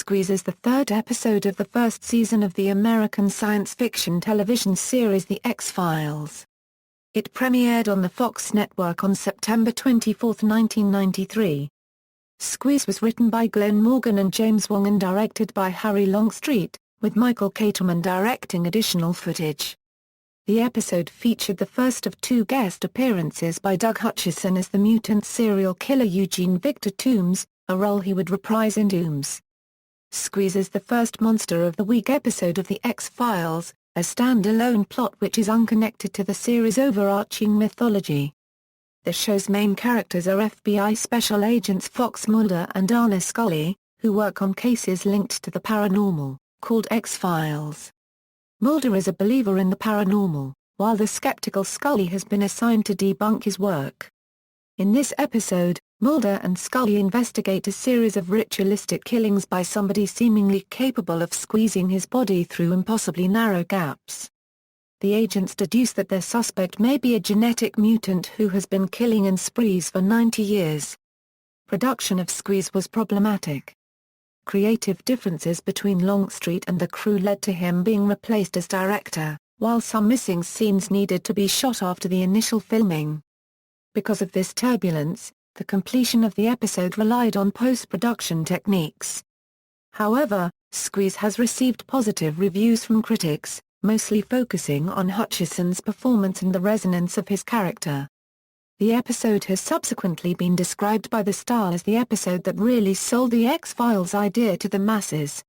Squeeze is the third episode of the first season of the American science fiction television series The X-Files. It premiered on the Fox network on September 24, 1993. Squeeze was written by Glen Morgan and James Wong and directed by Harry Longstreet, with Michael Katleman directing additional footage. The episode featured the first of two guest appearances by Doug Hutchison as the mutant serial killer Eugene Victor Tooms, a role he would reprise in Dooms. Squeeze is the first Monster of the Week episode of The X-Files, a standalone plot which is unconnected to the series' overarching mythology. The show's main characters are FBI Special Agents Fox Mulder and Scully, who work on cases linked to the paranormal, called X-Files. Mulder is a believer in the paranormal, while the skeptical Scully has been assigned to debunk his work. In this episode, Mulder and Scully investigate a series of ritualistic killings by somebody seemingly capable of squeezing his body through impossibly narrow gaps. The agents deduce that their suspect may be a genetic mutant who has been killing in sprees for 90 years. Production of Squeeze was problematic. Creative differences between Longstreet and the crew led to him being replaced as director, while some missing scenes needed to be shot after the initial filming. Because of this turbulence, the completion of the episode relied on post-production techniques. However, Squeeze has received positive reviews from critics, mostly focusing on Hutchison's performance and the resonance of his character. The episode has subsequently been described by The Star as the episode that really sold the X-Files idea to the masses.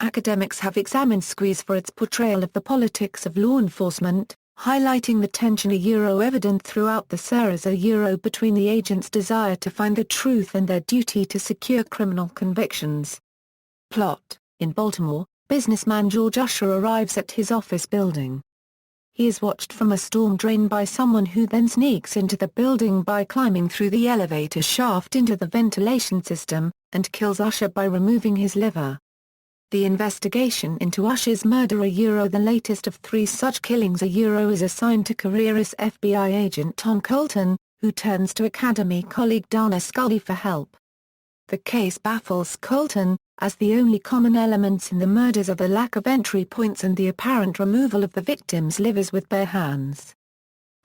Academics have examined Squeeze for its portrayal of the politics of law enforcement, highlighting the tension evident throughout the series between the agents' desire to find the truth and their duty to secure criminal convictions. Plot: in Baltimore, businessman George Usher arrives at his office building. He is watched from a storm drain by someone who then sneaks into the building by climbing through the elevator shaft into the ventilation system, and kills Usher by removing his liver. The investigation into Usher's murder the latest of three such killings is assigned to careerist FBI agent Tom Colton, who turns to Academy colleague Dana Scully for help. The case baffles Colton, as the only common elements in the murders are the lack of entry points and the apparent removal of the victims' livers with bare hands.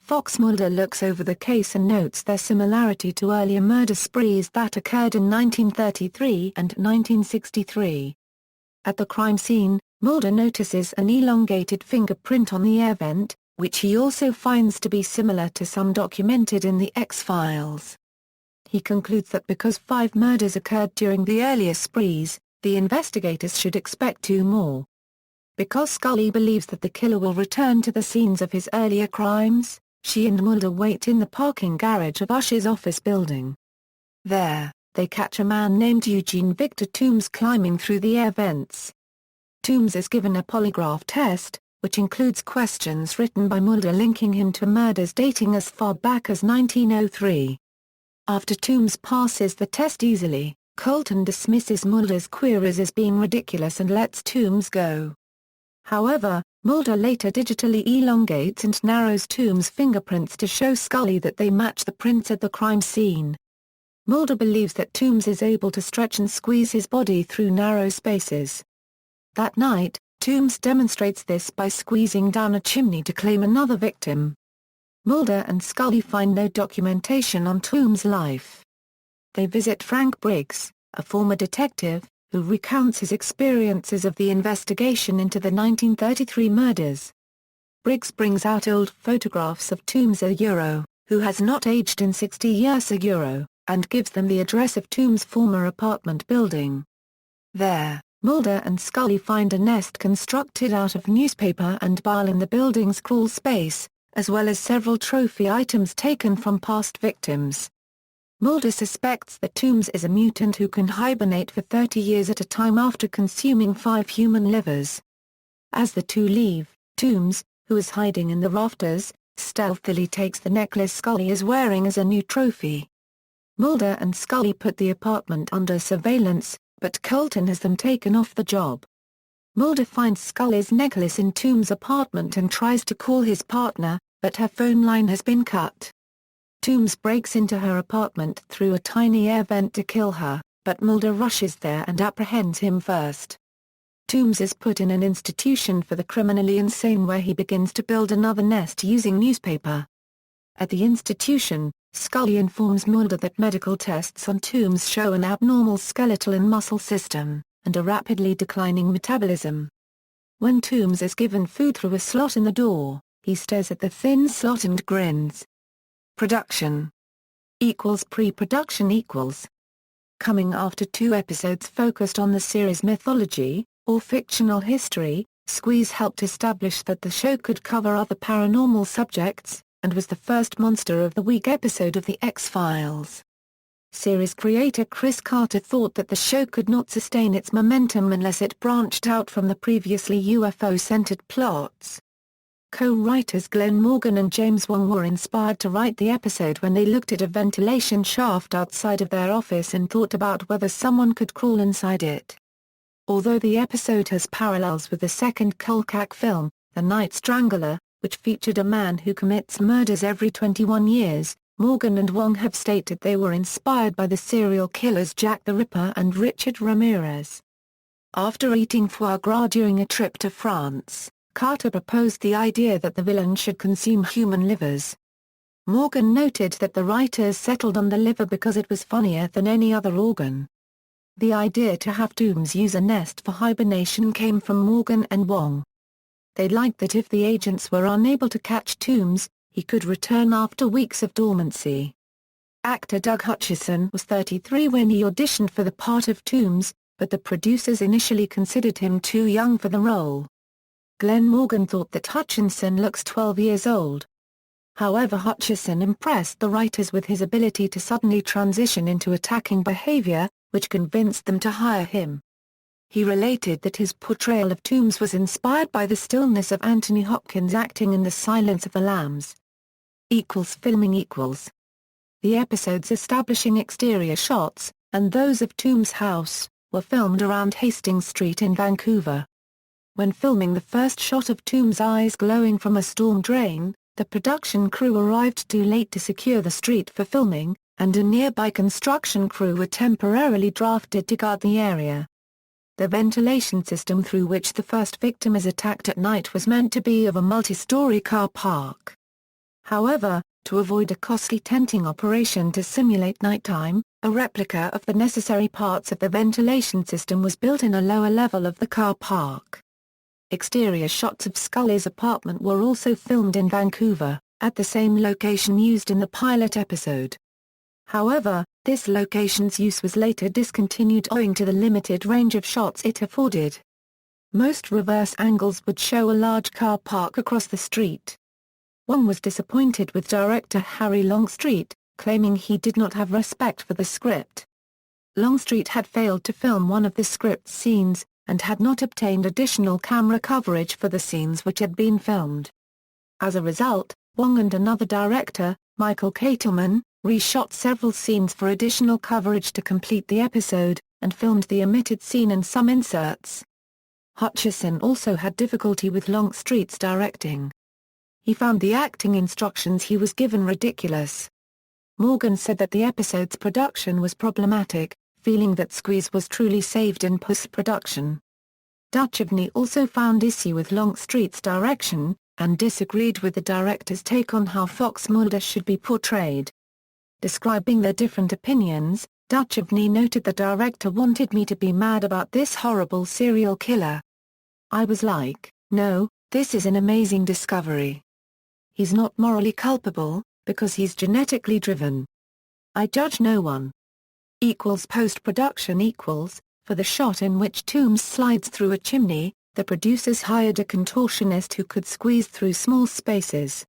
Fox Mulder looks over the case and notes their similarity to earlier murder sprees that occurred in 1933 and 1963. At the crime scene, Mulder notices an elongated fingerprint on the air vent, which he also finds to be similar to some documented in the X-Files. He concludes that because 5 murders occurred during the earlier sprees, the investigators should expect 2 more. Because Scully believes that the killer will return to the scenes of his earlier crimes, she and Mulder wait in the parking garage of Usher's office building. There, they catch a man named Eugene Victor Tooms climbing through the air vents. Tooms is given a polygraph test, which includes questions written by Mulder linking him to murders dating as far back as 1903. After Tooms passes the test easily, Colton dismisses Mulder's queries as being ridiculous and lets Tooms go. However, Mulder later digitally elongates and narrows Tooms' fingerprints to show Scully that they match the prints at the crime scene. Mulder believes that Tooms is able to stretch and squeeze his body through narrow spaces. That night, Tooms demonstrates this by squeezing down a chimney to claim another victim. Mulder and Scully find no documentation on Tooms' life. They visit Frank Briggs, a former detective, who recounts his experiences of the investigation into the 1933 murders. Briggs brings out old photographs of Tooms who has not aged in 60 years and gives them the address of Tooms' former apartment building. There, Mulder and Scully find a nest constructed out of newspaper and bile in the building's crawl space, as well as several trophy items taken from past victims. Mulder suspects that Tooms is a mutant who can hibernate for 30 years at a time after consuming 5 human livers. As the two leave, Tooms, who is hiding in the rafters, stealthily takes the necklace Scully is wearing as a new trophy. Mulder and Scully put the apartment under surveillance, but Colton has them taken off the job. Mulder finds Scully's necklace in Tooms' apartment and tries to call his partner, but her phone line has been cut. Tooms breaks into her apartment through a tiny air vent to kill her, but Mulder rushes there and apprehends him first. Tooms is put in an institution for the criminally insane where he begins to build another nest using newspaper. At the institution, Scully informs Mulder that medical tests on Tooms show an abnormal skeletal and muscle system, and a rapidly declining metabolism. When Tooms is given food through a slot in the door, he stares at the thin slot and grins. Production = pre-production = Coming after 2 episodes focused on the series' mythology, or fictional history, Squeeze helped establish that the show could cover other paranormal subjects, and was the first Monster of the Week episode of The X-Files. Series creator Chris Carter thought that the show could not sustain its momentum unless it branched out from the previously UFO-centered plots. Co-writers Glen Morgan and James Wong were inspired to write the episode when they looked at a ventilation shaft outside of their office and thought about whether someone could crawl inside it. Although the episode has parallels with the second Kolchak film, The Night Strangler, which featured a man who commits murders every 21 years, Morgan and Wong have stated they were inspired by the serial killers Jack the Ripper and Richard Ramirez. After eating foie gras during a trip to France, Carter proposed the idea that the villain should consume human livers. Morgan noted that the writers settled on the liver because it was funnier than any other organ. The idea to have Tooms use a nest for hibernation came from Morgan and Wong. They liked that if the agents were unable to catch Tooms, he could return after weeks of dormancy. Actor Doug Hutchison was 33 when he auditioned for the part of Tooms, but the producers initially considered him too young for the role. Glen Morgan thought that Hutchison looks 12 years old. However, Hutchison impressed the writers with his ability to suddenly transition into attacking behavior, which convinced them to hire him. He related that his portrayal of Tooms was inspired by the stillness of Anthony Hopkins acting in The Silence of the Lambs. Filming The episodes establishing exterior shots, and those of Tooms' house, were filmed around Hastings Street in Vancouver. When filming the first shot of Tooms' eyes glowing from a storm drain, the production crew arrived too late to secure the street for filming, and a nearby construction crew were temporarily drafted to guard the area. The ventilation system through which the first victim is attacked at night was meant to be of a multi-story car park. However, to avoid a costly tenting operation to simulate nighttime, a replica of the necessary parts of the ventilation system was built in a lower level of the car park. Exterior shots of Scully's apartment were also filmed in Vancouver, at the same location used in the pilot episode. However, this location's use was later discontinued owing to the limited range of shots it afforded. Most reverse angles would show a large car park across the street. Wong was disappointed with director Harry Longstreet, claiming he did not have respect for the script. Longstreet had failed to film one of the script scenes, and had not obtained additional camera coverage for the scenes which had been filmed. As a result, Wong and another director, Michael Katleman, reshot several scenes for additional coverage to complete the episode, and filmed the omitted scene and some inserts. Hutchison also had difficulty with Longstreet's directing. He found the acting instructions he was given ridiculous. Morgan said that the episode's production was problematic, feeling that Squeeze was truly saved in post-production. Duchovny also found issue with Longstreet's direction, and disagreed with the director's take on how Fox Mulder should be portrayed. Describing their different opinions, Duchovny noted the director wanted me to be mad about this horrible serial killer. I was like, no, this is an amazing discovery. He's not morally culpable, because he's genetically driven. I judge no one. Post-production For the shot in which Tooms slides through a chimney, the producers hired a contortionist who could squeeze through small spaces.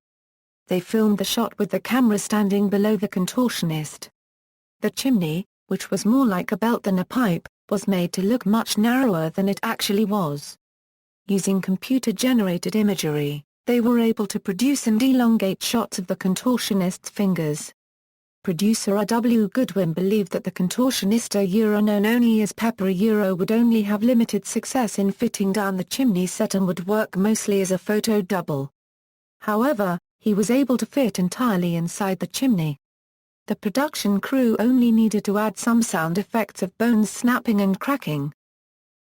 They filmed the shot with the camera standing below the contortionist. The chimney, which was more like a belt than a pipe, was made to look much narrower than it actually was. Using computer-generated imagery, they were able to produce and elongate shots of the contortionist's fingers. Producer R.W. Goodwin believed that the contortionist known only as Pepper would only have limited success in fitting down the chimney set and would work mostly as a photo double. However, he was able to fit entirely inside the chimney. The production crew only needed to add some sound effects of bones snapping and cracking.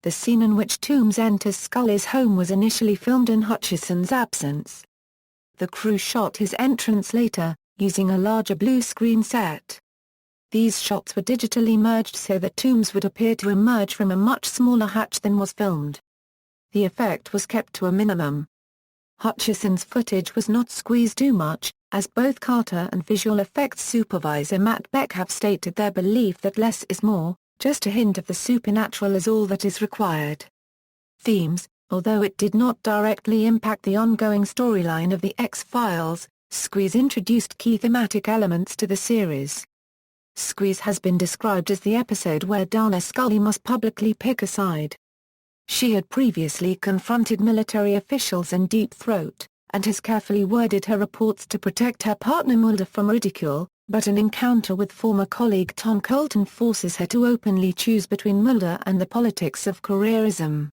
The scene in which Tooms enters Scully's home was initially filmed in Hutchison's absence. The crew shot his entrance later, using a larger blue screen set. These shots were digitally merged so that Tooms would appear to emerge from a much smaller hatch than was filmed. The effect was kept to a minimum. Hutchison's footage was not squeezed too much, as both Carter and visual effects supervisor Matt Beck have stated their belief that less is more, just a hint of the supernatural is all that is required. Themes: although it did not directly impact the ongoing storyline of The X-Files, Squeeze introduced key thematic elements to the series. Squeeze has been described as the episode where Dana Scully must publicly pick a side. She had previously confronted military officials in Deep Throat, and has carefully worded her reports to protect her partner Mulder from ridicule, but an encounter with former colleague Tom Colton forces her to openly choose between Mulder and the politics of careerism.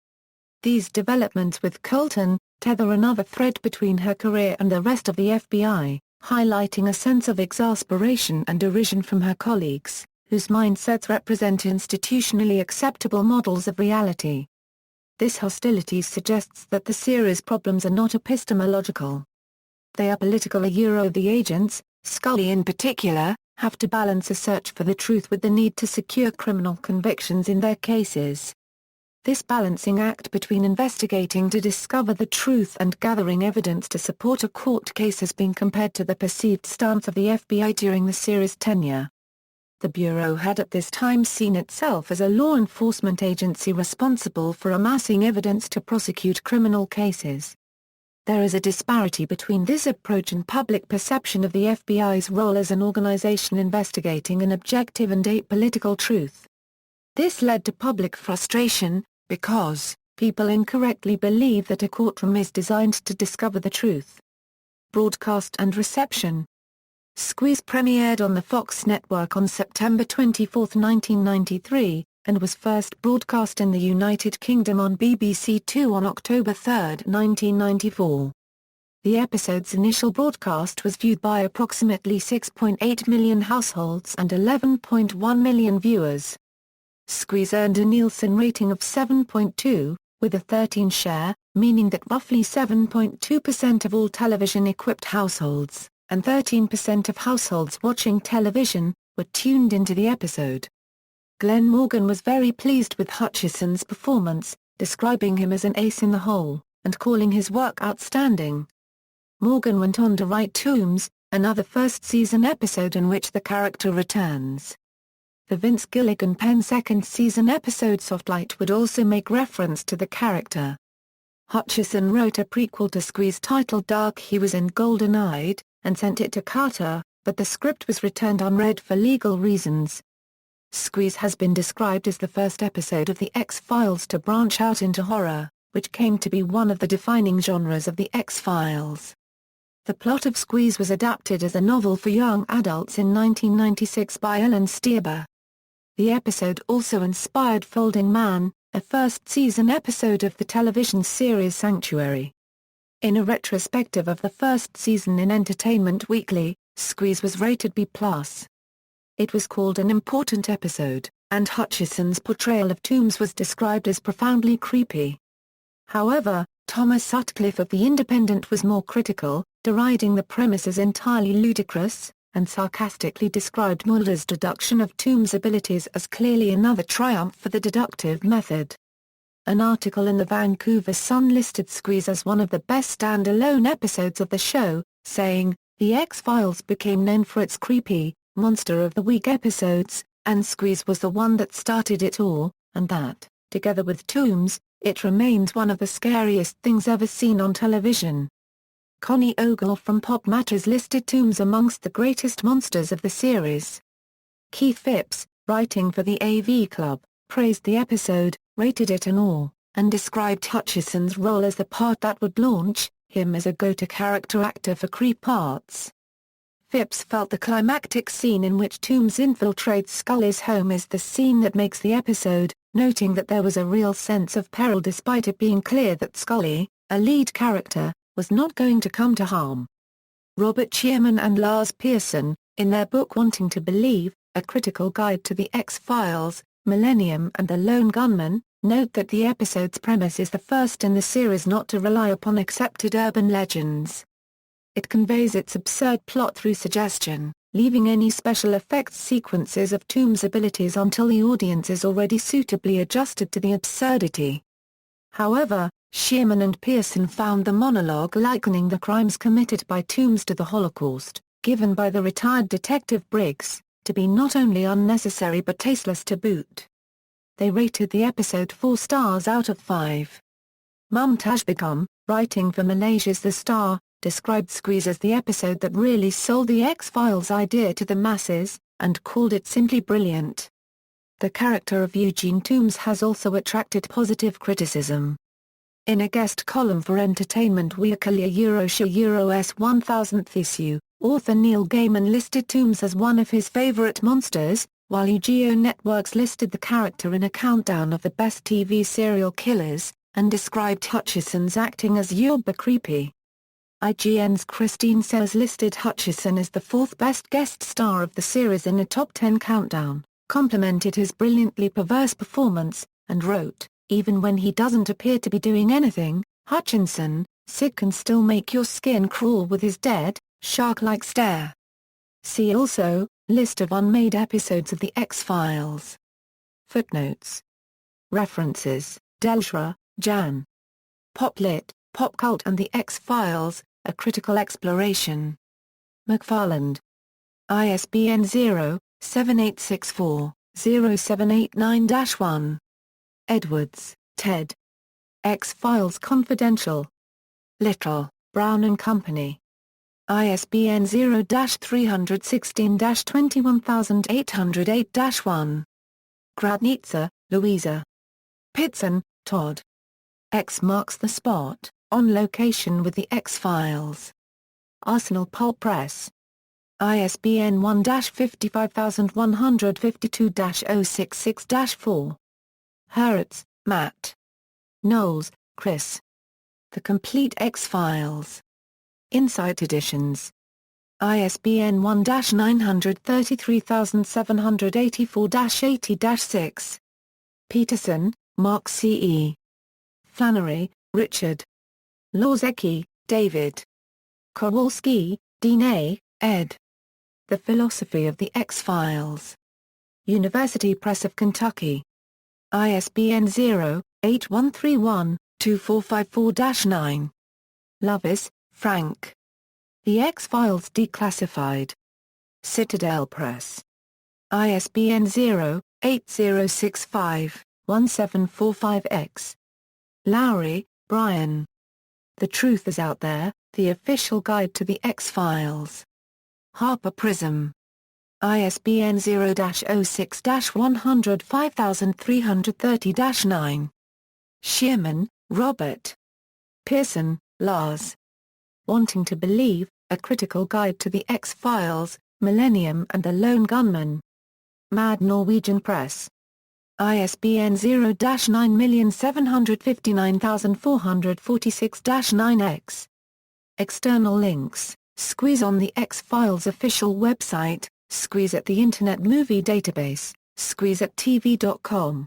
These developments with Colton tether another thread between her career and the rest of the FBI, highlighting a sense of exasperation and derision from her colleagues, whose mindsets represent institutionally acceptable models of reality. This hostility suggests that the series' problems are not epistemological. They are political. The agents, Scully in particular, have to balance a search for the truth with the need to secure criminal convictions in their cases. This balancing act between investigating to discover the truth and gathering evidence to support a court case has been compared to the perceived stance of the FBI during the series' tenure. The Bureau had at this time seen itself as a law enforcement agency responsible for amassing evidence to prosecute criminal cases. There is a disparity between this approach and public perception of the FBI's role as an organization investigating an objective and apolitical truth. This led to public frustration, because people incorrectly believe that a courtroom is designed to discover the truth. Broadcast and reception. Squeeze premiered on the Fox network on September 24, 1993, and was first broadcast in the United Kingdom on BBC Two on October 3, 1994. The episode's initial broadcast was viewed by approximately 6.8 million households and 11.1 million viewers. Squeeze earned a Nielsen rating of 7.2, with a 13 share, meaning that roughly 7.2% of all television-equipped households, and 13% of households watching television, were tuned into the episode. Glen Morgan was very pleased with Hutchison's performance, describing him as an ace in the hole, and calling his work outstanding. Morgan went on to write Tooms, another first-season episode in which the character returns. The Vince Gilligan-penned second-season episode Softlight would also make reference to the character. Hutchison wrote a prequel to Squeeze titled Dark He Was and Golden-Eyed, and sent it to Carter, but the script was returned unread for legal reasons. Squeeze has been described as the first episode of The X-Files to branch out into horror, which came to be one of the defining genres of The X-Files. The plot of Squeeze was adapted as a novel for young adults in 1996 by Ellen Stierber. The episode also inspired Folding Man, a first-season episode of the television series Sanctuary. In a retrospective of the first season in Entertainment Weekly, Squeeze was rated B+. It was called an important episode, and Hutchison's portrayal of Tooms was described as profoundly creepy. However, Thomas Sutcliffe of The Independent was more critical, deriding the premise as entirely ludicrous, and sarcastically described Mulder's deduction of Tooms' abilities as clearly another triumph for the deductive method. An article in the Vancouver Sun listed Squeeze as one of the best standalone episodes of the show, saying, "The X-Files became known for its creepy, Monster of the Week episodes, and Squeeze was the one that started it all, and that, together with Tooms, it remains one of the scariest things ever seen on television." Connie Ogle from Pop Matters listed Tooms amongst the greatest monsters of the series. Keith Phipps, writing for the AV Club, praised the episode, rated it an awe, and described Hutchison's role as the part that would launch him as a go-to character actor for creep parts. Phipps felt the climactic scene in which Tooms infiltrates Scully's home is the scene that makes the episode, noting that there was a real sense of peril despite it being clear that Scully, a lead character, was not going to come to harm. Robert Shearman and Lars Pearson, In their book Wanting to Believe, A Critical Guide to the X-Files, Millennium and the Lone Gunman, note that the episode's premise is the first in the series not to rely upon accepted urban legends. It conveys its absurd plot through suggestion, leaving any special effects sequences of Tooms' abilities until the audience is already suitably adjusted to the absurdity. However, Shearman and Pearson found the monologue likening the crimes committed by Tooms to the Holocaust, given by the retired detective Briggs, to be not only unnecessary but tasteless to boot. They rated the episode 4 stars out of 5. Mumtaz Begum, writing for Malaysia's The Star, described Squeeze as the episode that really sold the X-Files idea to the masses, and called it simply brilliant. The character of Eugene Tooms has also attracted positive criticism. In a guest column for Entertainment Weekly Euro's 1000th issue, author Neil Gaiman listed Tooms as one of his favorite monsters, while UGO Networks listed the character in a countdown of the best TV serial killers, and described Hutchison's acting as uber creepy. IGN's Christine Sayers listed Hutchison as the fourth best guest star of the series in a top 10 countdown, complimented his brilliantly perverse performance, and wrote, "Even when he doesn't appear to be doing anything, Hutchinson, Sid can still make your skin crawl with his dead, shark-like stare." See also, List of unmade episodes of The X-Files. Footnotes. References, Delshra, Jan. Poplit, Pop Cult and The X-Files, A Critical Exploration. McFarland. ISBN 0-7864-0789-1. Edwards, Ted. X-Files Confidential. Little, Brown and Company. ISBN 0-316-21808-1. Gradnitzer, Louisa. Pitson, Todd. X Marks the Spot, On Location with the X-Files. Arsenal Pulp Press. ISBN 1-55152-066-4. Hurwitz, Matt. Knowles, Chris. The Complete X-Files. Insight Editions. ISBN 1-933784-80-6. Peterson, Mark C. E. Flannery, Richard. Lozecki, David. Kowalski, Dean A., ed. The Philosophy of the X-Files. University Press of Kentucky. ISBN 0-8131-2454-9. Lovis, Frank. The X-Files Declassified. Citadel Press. ISBN 0-8065-1745-X. Lowry, Brian. The Truth Is Out There, The Official Guide to the X-Files. Harper Prism. ISBN 0-06-105330-9. Shearman, Robert. Pearson, Lars. Wanting to Believe, A Critical Guide to the X-Files, Millennium and the Lone Gunman. Mad Norwegian Press. ISBN 0-9759446-9X. External links, Squeeze on the X-Files official website, Squeeze at the Internet Movie Database, Squeeze at TV.com.